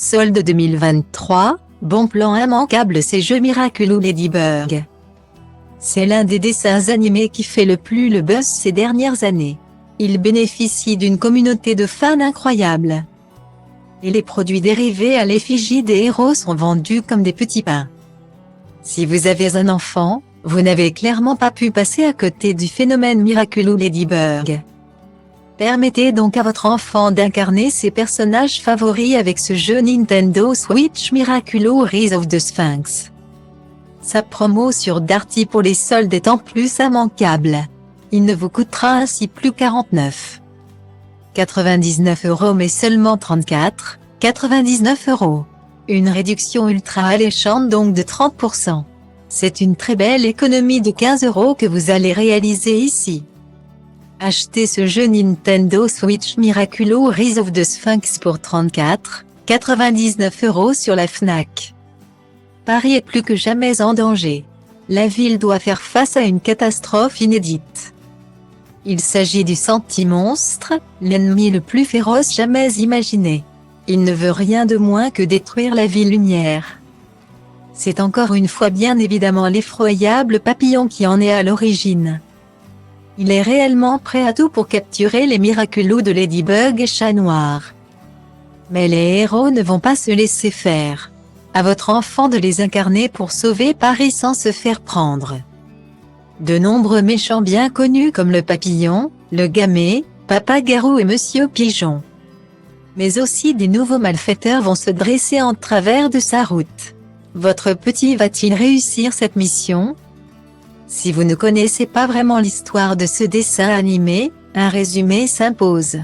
Solde 2023, bon plan immanquable ces jeux Miraculous Ladybug. C'est l'un des dessins animés qui fait le plus le buzz ces dernières années. Il bénéficie d'une communauté de fans incroyable. Et les produits dérivés à l'effigie des héros sont vendus comme des petits pains. Si vous avez un enfant, vous n'avez clairement pas pu passer à côté du phénomène Miraculous Ladybug. Permettez donc à votre enfant d'incarner ses personnages favoris avec ce jeu Nintendo Switch Miraculous Rise of the Sphinx. Sa promo sur Darty pour les soldes est en plus immanquable. Il ne vous coûtera ainsi plus 49,99 € mais seulement 34,99 €. Une réduction ultra alléchante donc de 30%. C'est une très belle économie de 15 € que vous allez réaliser ici. Achetez ce jeu Nintendo Switch Miraculous Rise of the Sphinx pour 34,99 € sur la Fnac. Paris est plus que jamais en danger. La ville doit faire face à une catastrophe inédite. Il s'agit du Sentimonstre, l'ennemi le plus féroce jamais imaginé. Il ne veut rien de moins que détruire la ville lumière. C'est encore une fois bien évidemment l'effroyable papillon qui en est à l'origine. Il est réellement prêt à tout pour capturer les Miraculous de Ladybug et Chat Noir. Mais les héros ne vont pas se laisser faire. À votre enfant de les incarner pour sauver Paris sans se faire prendre. De nombreux méchants bien connus comme le Papillon, le Gamay, Papa Garou et Monsieur Pigeon. Mais aussi des nouveaux malfaiteurs vont se dresser en travers de sa route. Votre petit va-t-il réussir cette mission ? Si vous ne connaissez pas vraiment l'histoire de ce dessin animé, un résumé s'impose.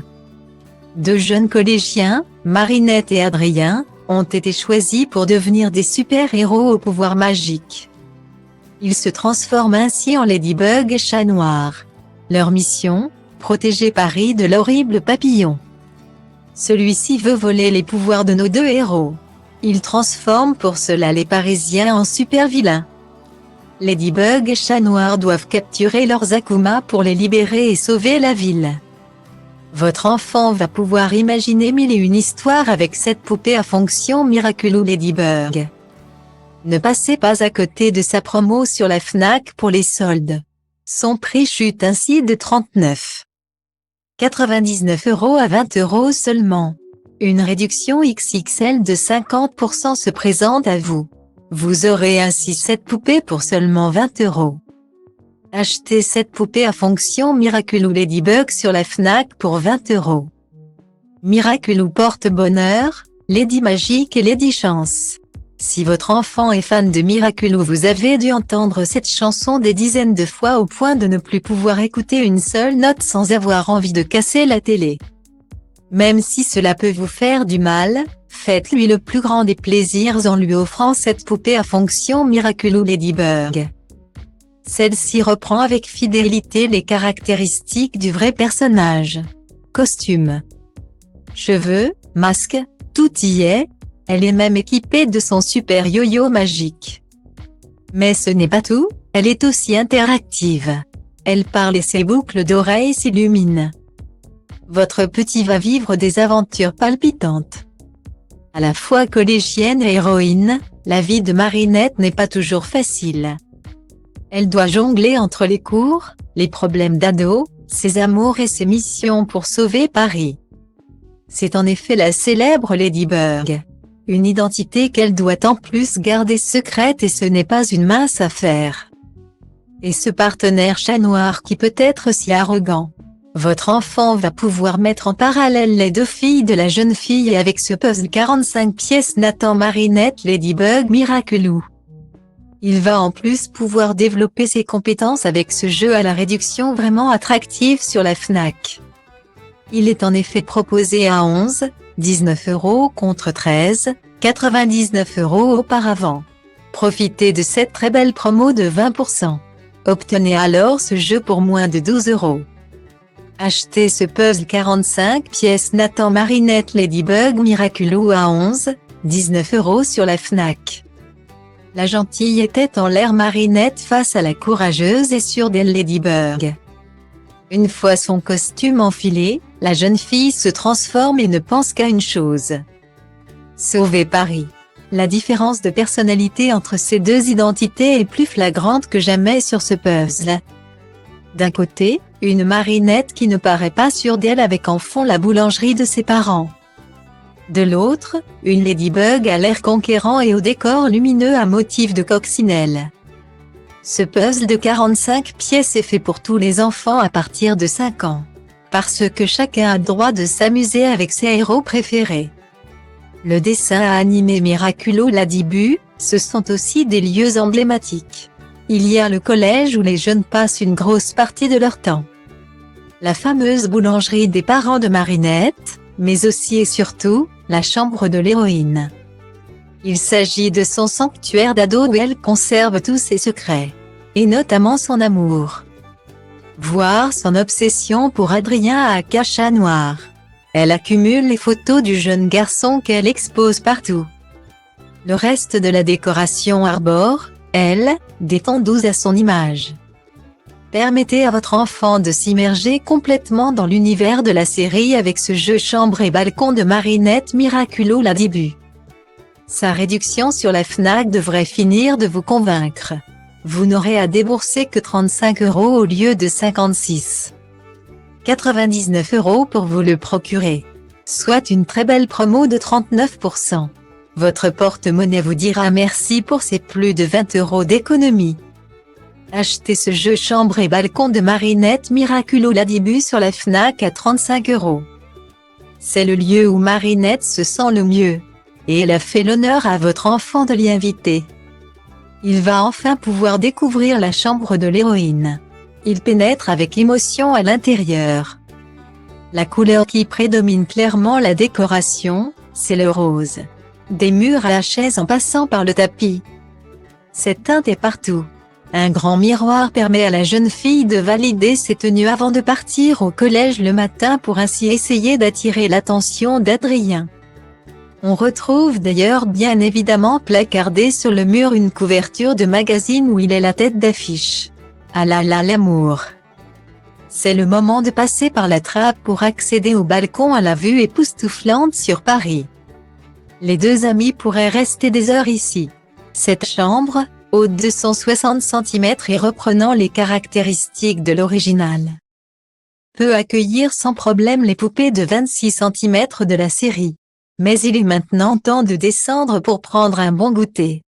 Deux jeunes collégiens, Marinette et Adrien, ont été choisis pour devenir des super-héros au pouvoir magique. Ils se transforment ainsi en Ladybug et Chat Noir. Leur mission, protéger Paris de l'horrible papillon. Celui-ci veut voler les pouvoirs de nos deux héros. Il transforme pour cela les Parisiens en super-vilains. Ladybug et Chat Noir doivent capturer leurs Akuma pour les libérer et sauver la ville. Votre enfant va pouvoir imaginer mille et une histoires avec cette poupée à fonction Miraculous Ladybug. Ne passez pas à côté de sa promo sur la Fnac pour les soldes. Son prix chute ainsi de 39,99 € à 20 € seulement. Une réduction XXL de 50% se présente à vous. Vous aurez ainsi cette poupée pour seulement 20 €. Achetez cette poupée à fonction Miraculous Ladybug sur la Fnac pour 20 €. Miraculous porte bonheur, Lady Magique et Lady Chance. Si votre enfant est fan de Miraculous, vous avez dû entendre cette chanson des dizaines de fois au point de ne plus pouvoir écouter une seule note sans avoir envie de casser la télé. Même si cela peut vous faire du mal, faites-lui le plus grand des plaisirs en lui offrant cette poupée à fonction Miraculous Ladybug. Celle-ci reprend avec fidélité les caractéristiques du vrai personnage. Costume, cheveux, masque, tout y est. Elle est même équipée de son super yo-yo magique. Mais ce n'est pas tout, elle est aussi interactive. Elle parle et ses boucles d'oreilles s'illuminent. Votre petit va vivre des aventures palpitantes. À la fois collégienne et héroïne, la vie de Marinette n'est pas toujours facile. Elle doit jongler entre les cours, les problèmes d'ado, ses amours et ses missions pour sauver Paris. C'est en effet la célèbre Ladybug. Une identité qu'elle doit en plus garder secrète et ce n'est pas une mince affaire. Et ce partenaire Chat Noir qui peut être si arrogant. Votre enfant va pouvoir mettre en parallèle les deux filles de la jeune fille et avec ce puzzle 45 pièces Nathan Marinette Ladybug Miraculous. Il va en plus pouvoir développer ses compétences avec ce jeu à la réduction vraiment attractive sur la Fnac. Il est en effet proposé à 11,19 € contre 13,99 € auparavant. Profitez de cette très belle promo de 20%. Obtenez alors ce jeu pour moins de 12 €. Achetez ce puzzle 45 pièces Nathan Marinette Ladybug Miraculous à 11,19 € sur la Fnac. La gentille était en l'air Marinette face à la courageuse et sûre d'elle Ladybug. Une fois son costume enfilé, la jeune fille se transforme et ne pense qu'à une chose. Sauver Paris. La différence de personnalité entre ces deux identités est plus flagrante que jamais sur ce puzzle. D'un côté, une Marinette qui ne paraît pas sûre d'elle avec en fond la boulangerie de ses parents. De l'autre, une Ladybug à l'air conquérant et au décor lumineux à motif de coccinelle. Ce puzzle de 45 pièces est fait pour tous les enfants à partir de 5 ans. Parce que chacun a droit de s'amuser avec ses héros préférés. Le dessin animé Miraculo Ladybug, ce sont aussi des lieux emblématiques. Il y a le collège où les jeunes passent une grosse partie de leur temps. La fameuse boulangerie des parents de Marinette, mais aussi et surtout, la chambre de l'héroïne. Il s'agit de son sanctuaire d'ado où elle conserve tous ses secrets. Et notamment son amour. Voire son obsession pour Adrien à Chat Noir. Elle accumule les photos du jeune garçon qu'elle expose partout. Le reste de la décoration arbore, elle, des tons doux à son image. Permettez à votre enfant de s'immerger complètement dans l'univers de la série avec ce jeu chambre et balcon de Marinette Miraculo Ladybug. Sa réduction sur la Fnac devrait finir de vous convaincre. Vous n'aurez à débourser que 35 € au lieu de 56,99 € pour vous le procurer. Soit une très belle promo de 39%. Votre porte-monnaie vous dira merci pour ces plus de 20 € d'économie. Achetez ce jeu chambre et balcon de Marinette Miraculo Ladybug sur la Fnac à 35 €. C'est le lieu où Marinette se sent le mieux. Et elle a fait l'honneur à votre enfant de l'y inviter. Il va enfin pouvoir découvrir la chambre de l'héroïne. Il pénètre avec émotion à l'intérieur. La couleur qui prédomine clairement la décoration, c'est le rose. Des murs à la chaise en passant par le tapis. Cette teinte est partout. Un grand miroir permet à la jeune fille de valider ses tenues avant de partir au collège le matin pour ainsi essayer d'attirer l'attention d'Adrien. On retrouve d'ailleurs bien évidemment placardé sur le mur une couverture de magazine où il est la tête d'affiche. Ah là là l'amour! C'est le moment de passer par la trappe pour accéder au balcon à la vue époustouflante sur Paris. Les deux amis pourraient rester des heures ici. Cette chambre, haute de 160 cm et reprenant les caractéristiques de l'original, peut accueillir sans problème les poupées de 26 cm de la série. Mais il est maintenant temps de descendre pour prendre un bon goûter.